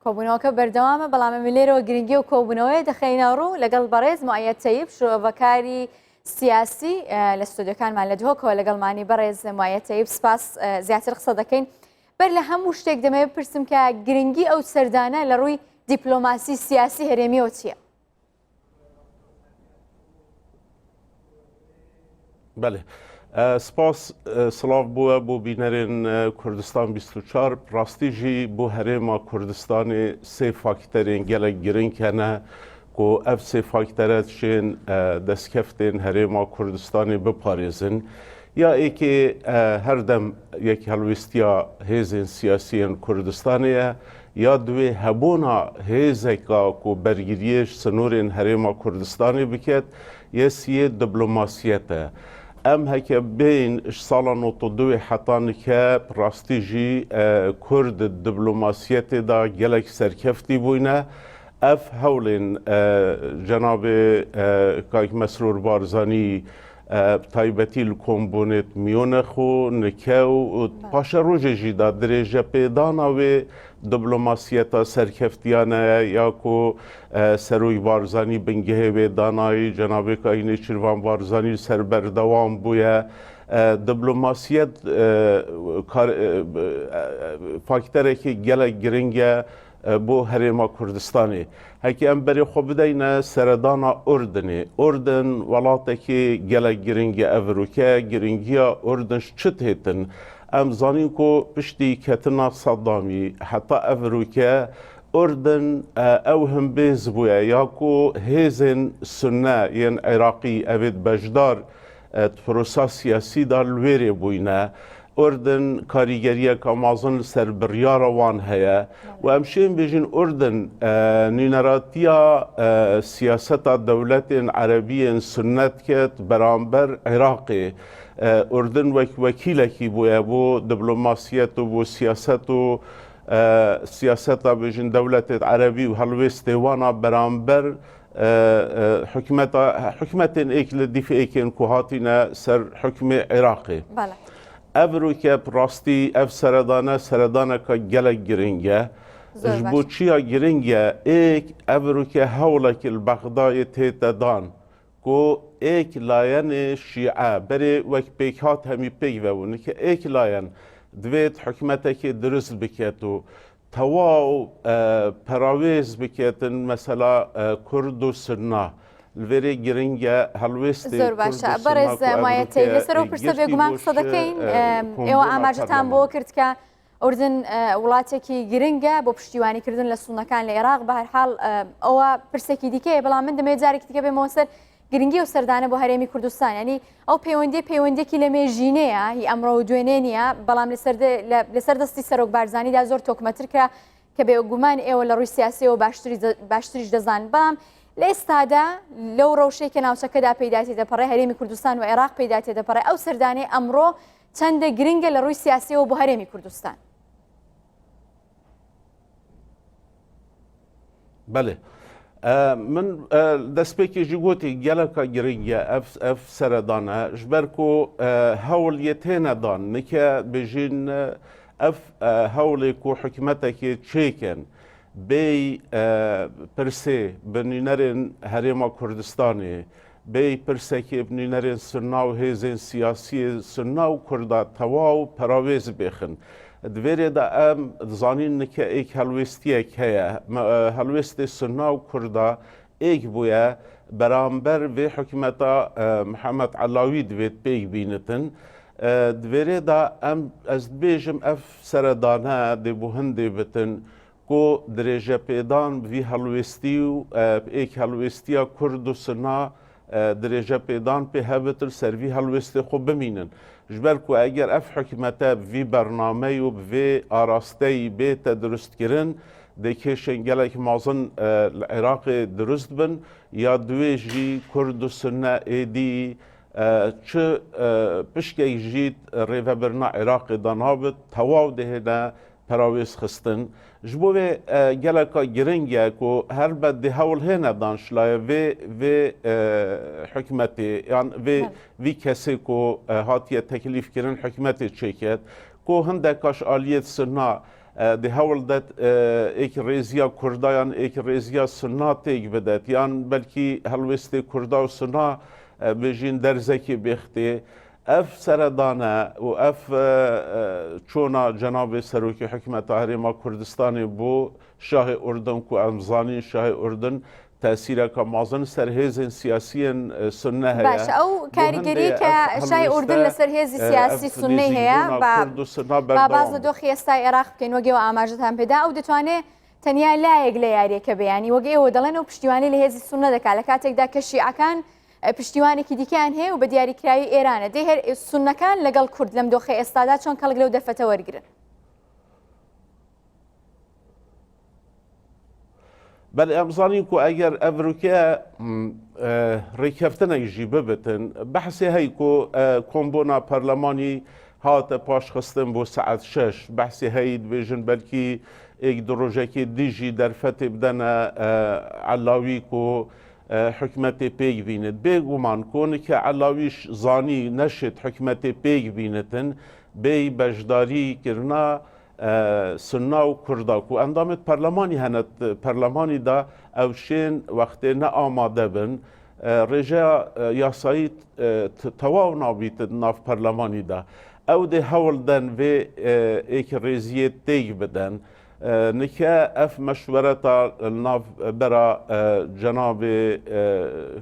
کۆبوونەوەکە بەردەوامە بەڵام ئەمە لێرەوە گرنگی و کۆبوونەوەی دەخینە ڕوو لەگەڵ بەڕێز موعەیەد تەیب شۆڤەکاری سیاسی لە ستودیۆکانمان لە دهۆکەوە لەگەڵمانی بەڕێز موعەیەد تەیب سپاس زیاتر قسە دەکەین بەر لە هەموو شتێک دەمەوێت بپرسم کە گرنگی ئەو سەردانە لە ڕووی دیپلۆماسی سیاسی هەرێمیەوە چییە؟ بله سپاس سلااف بووە بۆ بینەرێن کوردستان 24 ڕاستیژی بۆ هەرێما کوردستانی سێ فاکتەرێن gelek giring hene ku ev sê faktere çên destkeftên herêma Kurdistanê biparêzin ya êkê her dem yek helwîstiya hêzên siyasiyên Kurdistanê ye ya divê hebûna hêzeka ku bergiriyê ji sînorên herêma Kurdistanê biket yesiyê diplomasiyet e. Em heke bên ji sala 92 heta nike rastî jî Kurd diplomasiyetê da gelek serkeftî bûne. Ev hewlên Cenabê Kayk Mesrûr Barzanî taybetî li kombûnê miyûne xwe nikew paşa rojê jî da dirêje pêdana wê diplomasiyeta serkeftiyane ya ku Serûy Barzanî bingehê wê danayî Cenabê Kayk Nêçîrvan Barzanî serberdewam bûye diplomasiyet fakterekî gelek giring e بۆ هەرێما کوردستانی هەکی ئەم بەرێ خۆ بدەینە سەردانا ئوردنێ ئوردن وڵاتێکی gelek giringê evrûke giringiya urdin çi têtin em zanîn ku piştî ketina Seddamî heta evrûke urdin ew himbêz bûye ya ku hêzên sunne yên Iraqî evê bejdar prosa siyasî da li wêrê bûyne Urdin karîgeriyeka mezin li ser biryara wan heye û em şên bêjin Urdin nûneratiya siyaseta dewletên erebiyên sunnet ket beramber Iraqê Urdin wek wekîlekî bûye bû diplomasiyet û bû siyaset û siyaseta bêjin dewletê erebî û helwêstê wana beramber hikûmetên êk li dîfê êkên ku hatîne ser hikmê Iraqê. Ev rûke rastî ev seredane seredaneka gelek giring e ji bo çiya giring e êk ev rûke hewlekî li Bexdayê tête dan ku êk layenê şîe berê wek pêkhat hemî pêk vebûn ki êk layen divêt hikûmetekê dirist biket û tewaw perawêz biketin mesela Kurd û Sunna Vêrê giring e helwêstê زۆر باشە بەڕێز موعەیەد تەیب لەسەرەوە پرسە بێگومان قسە دەکەین ئێوە ئاماژەتان بۆ کرد کە ئوردن وڵاتێکی گرنگە بۆ پشتیوانیکردن لە سوونەکان لە عێراق بە هەرحاڵ ئەوە پرسێکی دیکەیە بەڵام من دەمەوێت جارێکی دیکە بێمەوە سەر گرنگی و سەردانە بۆ هەرێمی کوردستان ینی ئەو پەیوەندێکی لە مێژینەیە هی ئەمڕۆ و دوێنێ نییە بەڵام لەسەر دەستی سەرۆک بارزانیدا زۆر تۆکمەتر کرا کە بێگومان ئێوە لە ڕووی سیاسیەوە باشتریش دەزان بەڵام لە ئێستادا لەو ڕەوشەی کە ناوچەکەدا پەیداتی دەپەڕێ هەرێمی کوردستان و عێراق پەیداتی دەپەڕێ ئەو سەردانەی ئەمڕۆ چەندە گرنگە لە ڕووی سیاسیەوە بۆ هەرێمی کوردستان بەێ من دەستپێکێکی گوتی geleka giringe ev seredane ji ber ku hewl yê tênedan nike bêjin ev hewlê ku hikûmetekê çêkin bê pirsê bi nûnerên herêma Kurdistanê bê pirsekê bi nûnerên Sunna û hêzên siyasiyê Sunna û Kurda tewaw perawêz bêxin divêrê de em zanîn nike êk helwêstiyek heye helwêstê Sunna û Kurda êk bûye beramber vê hikûmeta Mihemed Elawî divêt pêk bînitin divêrê de em ez dibêjim ev seredane dê bû hindê bitin ku dirêje pêdan vî helwêstî û êk helwêstiya Kurd û Sunna dirêje pêdan pê hebitir ser vî helwêstê xwe bimînin ji ber ku eger ev hikûmete vî bernameyî û bi vê arasteyî bête durustkirin dê kêşên gelek mezin li Iraqê durust bin ya divê jî Kurd û Sunne êdî çi pişkek jî rêvebirina Iraqê da nabit tewaw dihêne perawêz xistin ji bo vê geleka giring e ku helbet dê hewl hêne danşilaye vê hikûmetê yan vî kesê ku hatiye teklîfkirin hikûmetê çêket ku hindeka ji aliyê Sunna دی هول داد ایک ریزیا کردایان ایک ریزیا سنا تیگ بدات یان بلکی هلوست کردا و سنا بجین درزکی بختی اف سردانه و اف چونا جناب سروکی حکمت هریما کردستانی بو شاه اردن کو امزانی شاه اردن تأثیر کامازن سرهز سیاسی سنه هیا باش او کاریگری که شای اردن لسرهز سیاسی سنه هیا با باز دو خیستا عراق بکن وگه و آماجت هم پیدا او دتوانه تنیا لایق لیاری که بیانی وگه و دلن و پشتیوانی لهزی سنه دکا لکاتک دا کشی اکان پشتیوانی که دیکان هی و بدیاری کرای ایرانه ده هر سنه کان لگل کرد لم دو خیستا چون کلگ لو دفته ورگرن بل امزانی کو اگر افریقیا ریکفتن ایجی ببتن بحثی هی کو کمبونا پارلمانی هات پاش خستن بو ساعت 6 بحثی هی دویژن بلکی ایک دروجه که دیجی در فتح بدن علاوی کو حکمت پیگ بیند بگو من کن که علاویش زانی نشد حکمت پیگ بیندن بی بجداری کرنا سنا و کردا کو اندامت پارلمانی هنت پارلمانی دا اوشین وقتی نه آماده بن رجا یاسایی تواو نابیت ناف پارلمانی دا او ده هول دن و ایک ریزیه تیگ بدن نکه اف مشورتا ناف برا جناب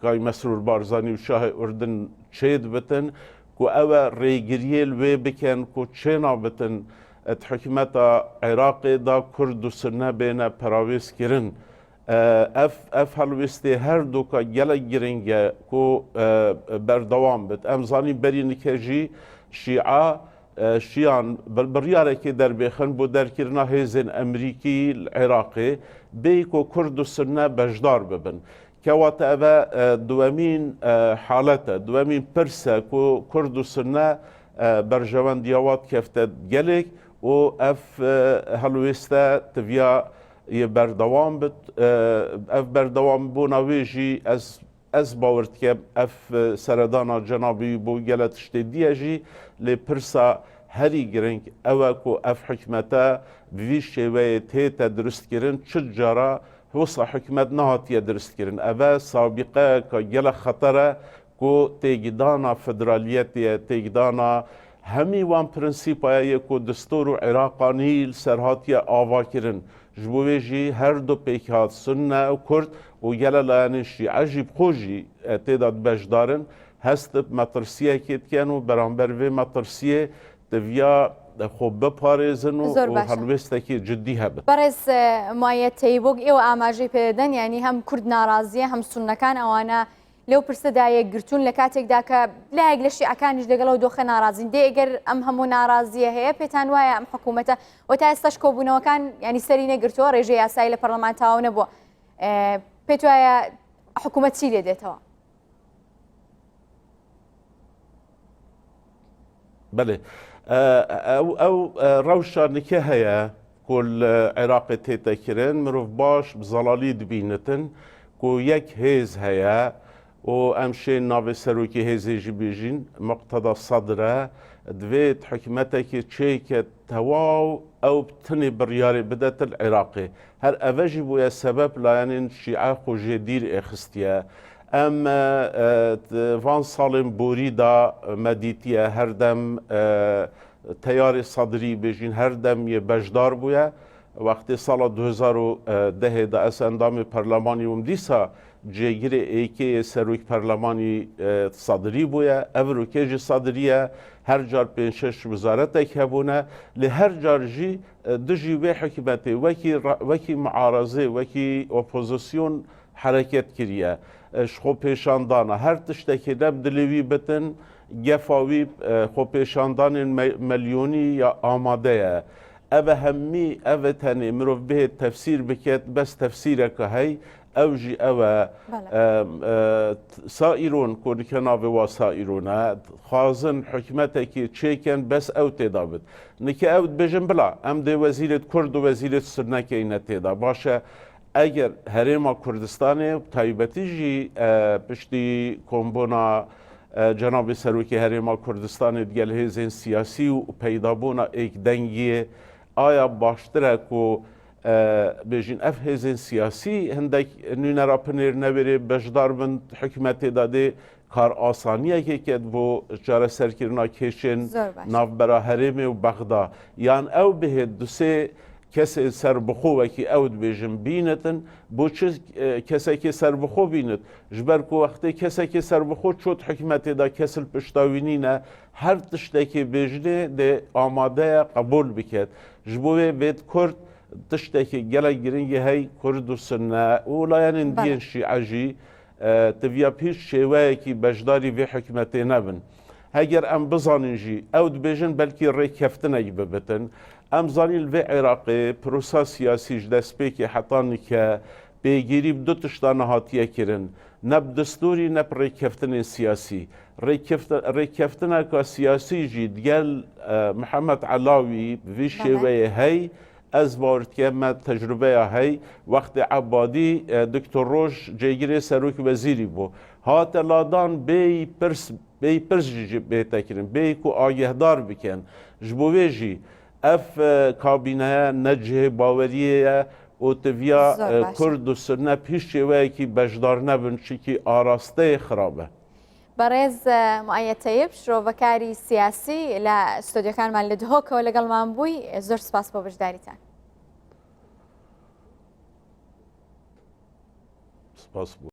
قای مسرور بارزانی و شاه اردن چید بتن کو او ریگریل و بکن کو چینا بتن حکومت عراق دا کرد و سنه بین پراویس کرن اف هلوستی هر دو که گله گرنگه کو بردوام بد امزانی بری نکجی شیعان بریاره که در بخن بو در کرنا هیزن امریکی العراقی بی کو کرد و سنه بجدار ببن که وقت اوه دوامین حالته دوامین پرسه کو کرد و سنه برجوان دیوات کفته گلک و اف هلوسته تبیا یه بردوام بد اف بردوام بوناویجی از باورد که اف سردانا جنابی بو گلت شتیدیه جی لی پرسا هری گرنگ اوه کو اف حکمتا بوی شوه تیتا درست کرن چد جارا وصا حکمت نهاتیه درست کرن اوه سابقه که گل خطره کو تیگدانا فدرالیتیه تیگدانا همی وان پرنسیپای کو دستور و عراقانی سرهاتی آوا کرن جبوه جی هر دو پیکات سنه و کرد و گل لانشی عجیب خوشی تعداد بجدارن هست مطرسیه کت کن و برانبر و مطرسیه دویا خوب بپارزن و هلوسته که جدی هبت برز مایه تیبوگ ایو آماجی پیدن یعنی هم کرد ناراضیه هم سنه کان اوانا لو پرسه دایه گرتون لکاتێک دا کە لایەک لە شیعەکانیش لەگەڵەوە دۆخە ناڕازین دێ ئەگەر ئەم هەموو ناڕازیە هەیە پێتان وایە ئەم حکوومەتە و تا ئێستاش کۆبوونەوەکان ینی سەری نەگرتووە ڕێژەی یاسایی لە پەرلەمان تەواو نەبووە پێت وایە حکوومەت چی لێ دێتەوە؟ بله ئەو ڕەوشانێکە هەیە کۆل عێراقی تێتەکردن مرۆڤ باش بزەڵالی دبینتن کو یەک هێز هەیە و ئەمشێ ناوێ سەرۆکی هێزێژی بێژین مقتەدا سەدرە دوێت حکومەتێکی چێکە تەواو ئەو بتنێ بڕیارێ بدەتە عێراقی هەر ئەڤەژی بووە سەبەب لایەنین شیعە خۆژێ دیر ئێخستیە ئەم وان ساڵێن بوریدا مەدیتیە هەردەم تەیاری سەدری بێژین هەردەم یە بەشدار بووە وقتی سال 2010 دا از اندام پارلمانی وم دیسا جگیر ایکی سروک پارلمانی صدری بویا اوروکه جی صدریه هر جار 5-6 وزارت هبونه لی هر جار جی دجی و حکومتی وکی معارضه وکی اپوزیسیون حرکت کریه خو پیشاندانه هر تشتکی نب دلیوی بتن گفاوی خو پیشاندان ملیونی یا آماده اوه همی اوه تنی مروف به تفسیر بکت بس تفسیره که هی او جی اوه سائرون کنکنا و سائرونه خوازن حکمته که چیکن بس او تیدا بد نکه او بجن بلا ام ده وزیرت کرد و وزیرت سرنکه اینه تیدا باشه اگر هرما کردستان تایبتی جی پشتی کمبونا جناب سروکی هرما کردستان دیگل هزین سیاسی و پیدا بونا ایک دنگی ئایا باشترە و بێژین ئەف هێزên سیاسی هەندێک نوێنەرا پنێر نەبێرێ بەشدار بن حکوومەتێدا دێ کار ئاسانیەکێکێت بۆ چارەسەرکردنا کێشێن ناوبەرا هەرێمێ و بەغدا یان ئەو بهێت دوسێ کەسێ سربخۆوەکی ئەو دبێژم بینەتن بۆ چ کەسێکی سربخۆ بینت ji ber ku wextê kesekê serbixwe çot hikûmetê da kesil piştawînî ne her tiştekê bêjinê dê amadeya qebûl biket ji bo wê bêt Kurd tiştekê gelek giringî hey Kurd û Sunne û layanên diyên şîe jî tiviya pîş şêweyekî beşdarî vê hikûmetê nebin heger em bizanin jî ew dibêjin belkî rêkeftinek bibitin em zanîn vê Iraqê prosa siyasî ji destpêkê hetanike pêgirî bi du tiştan hatiye kirin ne bi destûrî ne bi rêkeftinên siyasî rêkeftineka siyasî jî digel Mihemed Elawî vî şêweyê hey ez bawer dike me tecrübeya hey wextê Ebadî Dr. Roj cêgirê Serok Wezîrî bû hate ladan bêyî pirs jî bêtekirin bêyî ku agêhdar bikin ji bo wê jî ev kabîneya ne cihê baweriyê ye û tiviya Kurd û Sunne pîş şêweyekî bejdar nebin çikî arasteyê xirab e. بەڕێز معەیەد تەیب شرۆڤەکاری سیاسی لە ستۆدیۆکانمان لە دهۆکەوە لەگەڵمان بووی زۆر سپاس بۆ بەشداریتان. سپاس بوو.